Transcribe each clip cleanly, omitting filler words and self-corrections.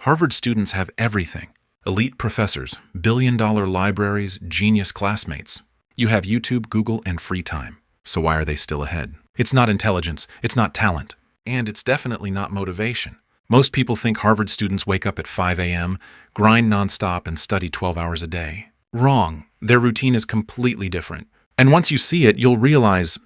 Harvard students have everything. Elite professors, billion-dollar libraries, genius classmates. You have YouTube, Google, and free time. So why are they still ahead? It's not intelligence, it's not talent, and it's definitely not motivation. Most people think Harvard students wake up at 5 a.m., grind nonstop, and study 12 hours a day. Wrong. Their routine is completely different. And once you see it, you'll realize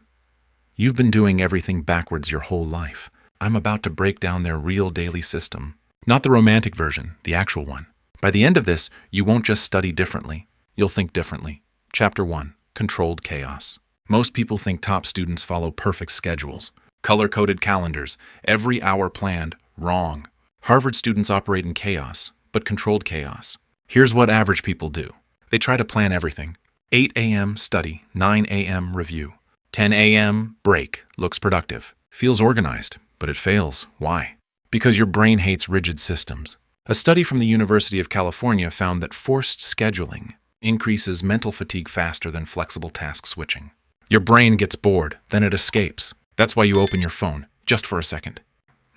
you've been doing everything backwards your whole life. I'm about to break down their real daily system. Not the romantic version, the actual one. By the end of this, you won't just study differently. You'll think differently. Chapter 1. Controlled Chaos. Most people think top students follow perfect schedules, color-coded calendars, every hour planned. Wrong. Harvard students operate in chaos, but controlled chaos. Here's what average people do. They try to plan everything. 8 a.m. study, 9 a.m. review. 10 a.m. break, looks productive. Feels organized, but it fails. Why? Because your brain hates rigid systems. A study from the University of California found that forced scheduling increases mental fatigue faster than flexible task switching. Your brain gets bored, then it escapes. That's why you open your phone, just for a second.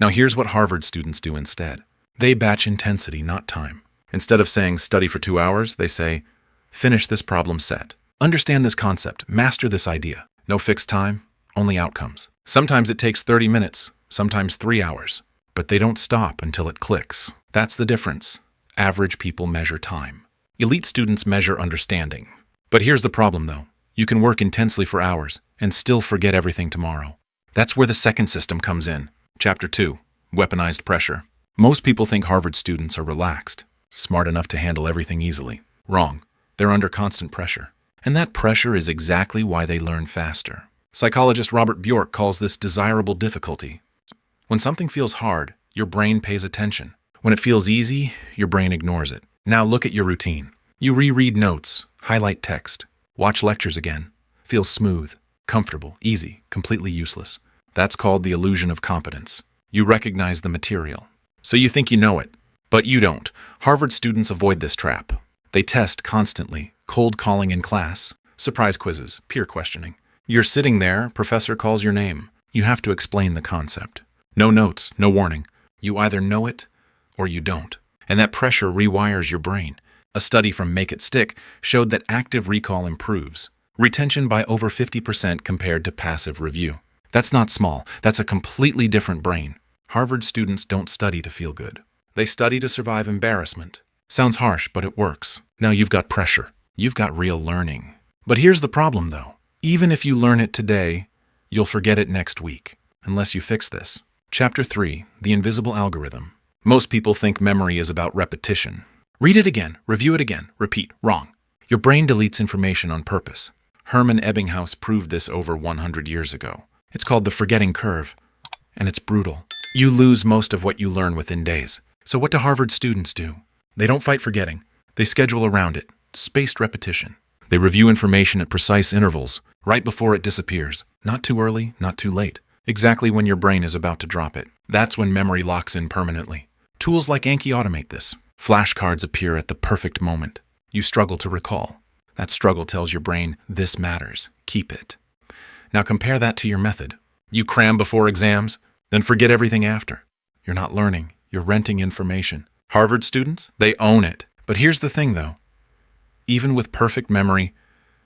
Now here's what Harvard students do instead. They batch intensity, not time. Instead of saying study for 2 hours, they say finish this problem set. Understand this concept, master this idea. No fixed time, only outcomes. Sometimes it takes 30 minutes, sometimes 3 hours, but they don't stop until it clicks. That's the difference. Average people measure time. Elite students measure understanding. But here's the problem though. You can work intensely for hours and still forget everything tomorrow. That's where the second system comes in. Chapter 2. Weaponized Pressure. Most people think Harvard students are relaxed, smart enough to handle everything easily. Wrong. They're under constant pressure. And that pressure is exactly why they learn faster. Psychologist Robert Bjork calls this desirable difficulty. When something feels hard, your brain pays attention. When it feels easy, your brain ignores it. Now look at your routine. You reread notes, highlight text, watch lectures again. Feels smooth, comfortable, easy, completely useless. That's called the illusion of competence. You recognize the material. So you think you know it, but you don't. Harvard students avoid this trap. They test constantly, cold calling in class, surprise quizzes, peer questioning. You're sitting there, professor calls your name. You have to explain the concept. No notes, no warning. You either know it or you don't. And that pressure rewires your brain. A study from Make It Stick showed that active recall improves. Retention by over 50% compared to passive review. That's not small. That's a completely different brain. Harvard students don't study to feel good. They study to survive embarrassment. Sounds harsh, but it works. Now you've got pressure. You've got real learning. But here's the problem, though. Even if you learn it today, you'll forget it next week, unless you fix this. Chapter 3. The Invisible Algorithm. Most people think memory is about repetition. Read it again, review it again, repeat. Wrong. Your brain deletes information on purpose. Hermann Ebbinghaus proved this over 100 years ago. It's called the forgetting curve, and it's brutal. You lose most of what you learn within days. So what do Harvard students do? They don't fight forgetting. They schedule around it. Spaced repetition. They review information at precise intervals, right before it disappears. Not too early, not too late. Exactly when your brain is about to drop it. That's when memory locks in permanently. Tools like Anki automate this. Flashcards appear at the perfect moment. You struggle to recall. That struggle tells your brain, this matters. Keep it. Now compare that to your method. You cram before exams, then forget everything after. You're not learning. You're renting information. Harvard students, they own it. But here's the thing, though. Even with perfect memory,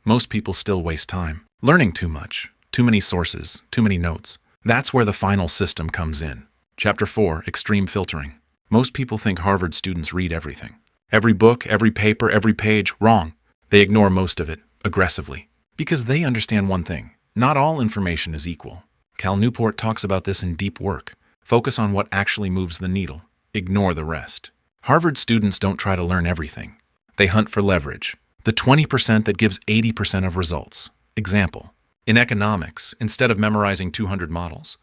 most people still waste time. Learning too much. Too many sources. Too many notes. That's where the final system comes in. Chapter 4. Extreme Filtering. Most people think Harvard students read everything. Every book, every paper, every page. Wrong. They ignore most of it, aggressively. Because they understand one thing. Not all information is equal. Cal Newport talks about this in Deep Work. Focus on what actually moves the needle. Ignore the rest. Harvard students don't try to learn everything. They hunt for leverage. The 20% that gives 80% of results. Example. In economics, instead of memorizing 200 models,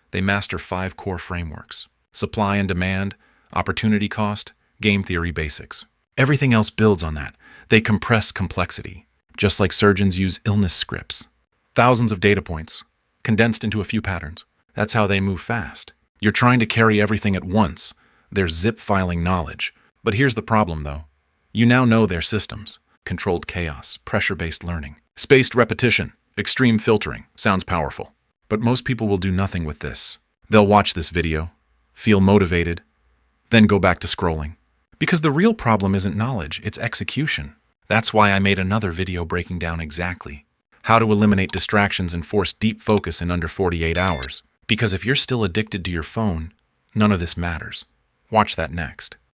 they master 5 core frameworks. Supply and demand, opportunity cost, game theory basics. Everything else builds on that. They compress complexity, just like surgeons use illness scripts. Thousands of data points, condensed into a few patterns. That's how they move fast. You're trying to carry everything at once. They're zip-filing knowledge. But here's the problem, though. You now know their systems. Controlled chaos, pressure-based learning, spaced repetition, extreme filtering. Sounds powerful. But most people will do nothing with this. They'll watch this video, feel motivated, then go back to scrolling. Because the real problem isn't knowledge, it's execution. That's why I made another video breaking down exactly how to eliminate distractions and force deep focus in under 48 hours. Because if you're still addicted to your phone, none of this matters. Watch that next.